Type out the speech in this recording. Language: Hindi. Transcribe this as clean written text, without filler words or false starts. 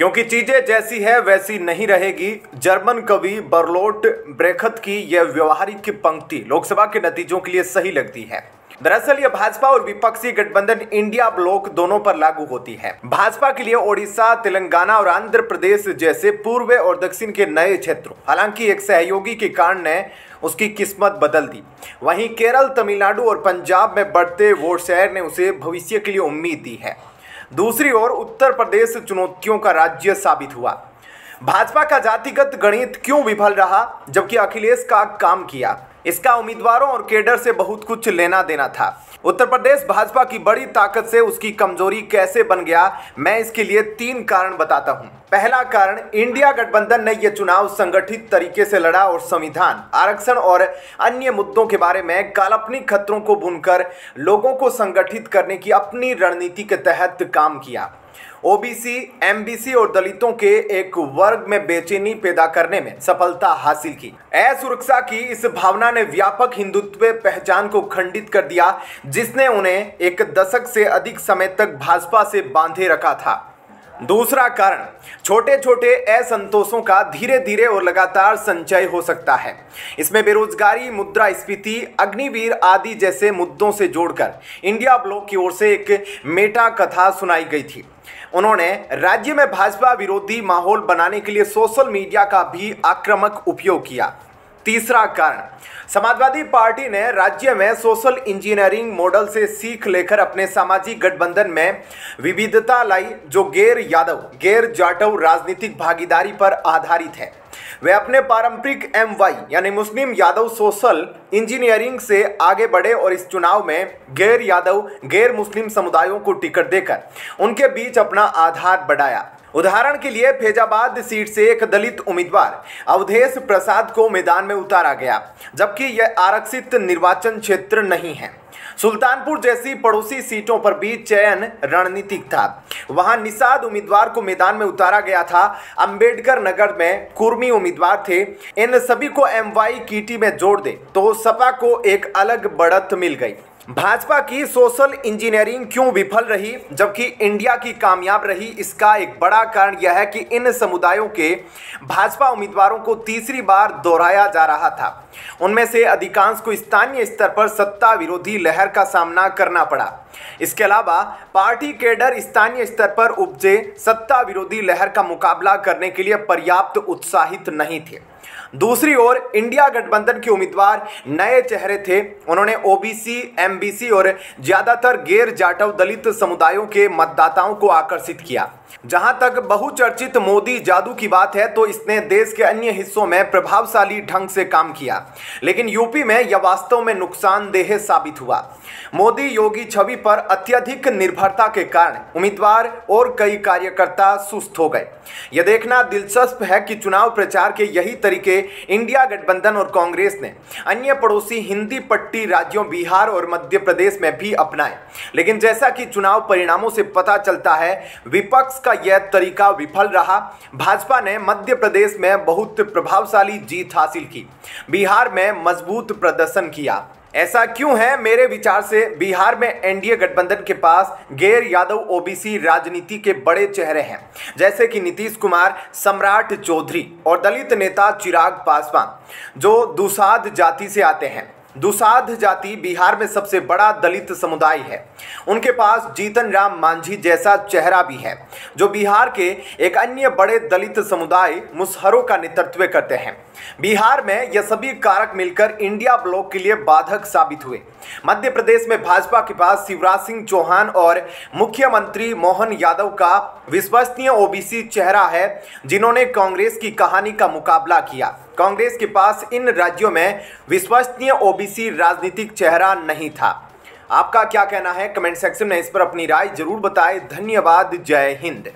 क्योंकि चीजें जैसी है वैसी नहीं रहेगी। जर्मन कवि बर्टोल्ट ब्रेख्त की यह व्यवहारिक पंक्ति लोकसभा के नतीजों के लिए सही लगती है। दरअसल यह भाजपा और विपक्षी गठबंधन इंडिया ब्लॉक दोनों पर लागू होती है। भाजपा के लिए ओडिशा, तेलंगाना और आंध्र प्रदेश जैसे पूर्व और दक्षिण के नए क्षेत्रों, हालांकि एक सहयोगी के कारण ने उसकी किस्मत बदल दी। वहीं केरल, तमिलनाडु और पंजाब में बढ़ते वोट शेयर ने उसे भविष्य के लिए उम्मीद दी है। दूसरी ओर उत्तर प्रदेश चुनौतियों का राज्य साबित हुआ। भाजपा का जातिगत गणित क्यों विफल रहा जबकि अखिलेश का काम किया? इसका उम्मीदवारों और केडर से बहुत कुछ लेना देना था। उत्तर प्रदेश भाजपा की बड़ी ताकत से उसकी कमजोरी कैसे बन गया, मैं इसके लिए 3 कारण बताता हूं। पहला कारण, इंडिया गठबंधन ने यह चुनाव संगठित तरीके से लड़ा और संविधान, आरक्षण और अन्य मुद्दों के बारे में काल्पनिक खतरों को बुनकर लोगों को संगठित करने की अपनी रणनीति के तहत काम किया। ओबीसी, एमबीसी और दलितों के एक वर्ग में बेचैनी पैदा करने में सफलता हासिल की। असुरक्षा की इस भावना ने व्यापक हिंदुत्व पहचान को खंडित कर दिया, जिसने उन्हें एक दशक से अधिक समय तक भाजपा से बांधे रखा था। दूसरा कारण, छोटे छोटे असंतोषों का धीरे धीरे और लगातार संचय हो सकता है। इसमें बेरोजगारी, मुद्रास्फीति, अग्निवीर आदि जैसे मुद्दों से जोड़कर इंडिया ब्लॉक की ओर से एक मेटा कथा सुनाई गई थी। उन्होंने राज्य में भाजपा विरोधी माहौल बनाने के लिए सोशल मीडिया का भी आक्रामक उपयोग किया। तीसरा कारण, समाजवादी पार्टी ने राज्य में सोशल इंजीनियरिंग मॉडल से सीख लेकर अपने सामाजिक गठबंधन में विविधता लाई, जो गैर यादव, गैर जाटव राजनीतिक भागीदारी पर आधारित है। वे अपने पारंपरिक MY यानी मुस्लिम यादव सोशल इंजीनियरिंग से आगे बढ़े और इस चुनाव में गैर यादव, गैर मुस्लिम समुदायों को टिकट देकर उनके बीच अपना आधार बढ़ाया। उदाहरण के लिए फैजाबाद सीट से एक दलित उम्मीदवार अवधेश प्रसाद को मैदान में उतारा गया, जबकि यह आरक्षित निर्वाचन क्षेत्र नहीं है। सुल्तानपुर जैसी पड़ोसी सीटों पर भी चयन रणनीतिक था। वहां निषाद उम्मीदवार को मैदान में उतारा गया था। अंबेडकर नगर में कुर्मी उम्मीदवार थे। इन सभी को MY कीटी में जोड़ दे तो सपा को एक अलग बढ़त मिल गई। भाजपा की सोशल इंजीनियरिंग क्यों विफल रही जबकि इंडिया की कामयाब रही? इसका एक बड़ा कारण यह है कि इन समुदायों के भाजपा उम्मीदवारों को तीसरी बार दोहराया जा रहा था। उनमें से अधिकांश को स्थानीय स्तर पर सत्ता विरोधी लहर का सामना करना पड़ा। इसके अलावा पार्टी केडर स्थानीय स्तर पर उपजे सत्ता विरोधी लहर का मुकाबला करने के लिए पर्याप्त उत्साहित नहीं थे। दूसरी ओर इंडिया गठबंधन के उम्मीदवार नए चेहरे थे। उन्होंने ओबीसी, एमबीसी और ज्यादातर गैर जाटव दलित समुदायों के मतदाताओं को आकर्षित किया। जहां तक बहुचर्चित मोदी जादू की बात है तो इसने देश के अन्य हिस्सों में प्रभावशाली ढंग से काम किया, लेकिन यूपी में यह वास्तव में नुकसानदेह साबित हुआ। मोदी योगी छवि पर अत्यधिक निर्भरता के कारण उम्मीदवार और कई कार्यकर्ता सुस्त हो गए। यह देखना दिलचस्प है कि चुनाव प्रचार के यही तरीके इंडिया गठबंधन और कांग्रेस ने अन्य पड़ोसी हिंदी पट्टी राज्यों बिहार और मध्य प्रदेश में भी अपनाए, लेकिन जैसा कि चुनाव परिणामों से पता चलता है, विपक्ष का यह तरीका विफल रहा। भाजपा ने मध्य प्रदेश में बहुत प्रभावशाली जीत हासिल की, बिहार में मजबूत प्रदर्शन किया। ऐसा क्यों है? मेरे विचार से बिहार में एनडीए गठबंधन के पास गैर यादव ओबीसी राजनीति के बड़े चेहरे हैं, जैसे कि नीतीश कुमार, सम्राट चौधरी और दलित नेता चिराग पासवान, जो दुसाध जाति से आते हैं। दुसाध जाति बिहार में सबसे बड़ा दलित समुदाय है। उनके पास जीतन राम मांझी जैसा चेहरा भी है, जो बिहार के एक अन्य बड़े दलित समुदाय मुसहरों का नेतृत्व करते हैं। बिहार में यह सभी कारक मिलकर इंडिया ब्लॉक के लिए बाधक साबित हुए। मध्य प्रदेश में भाजपा के पास शिवराज सिंह चौहान और मुख्यमंत्री मोहन यादव का विश्वसनीय ओबीसी चेहरा है, जिन्होंने कांग्रेस की कहानी का मुकाबला किया। कांग्रेस के पास इन राज्यों में विश्वसनीय ओबीसी राजनीतिक चेहरा नहीं था। आपका क्या कहना है? कमेंट सेक्शन में इस पर अपनी राय जरूर बताएं। धन्यवाद। जय हिंद।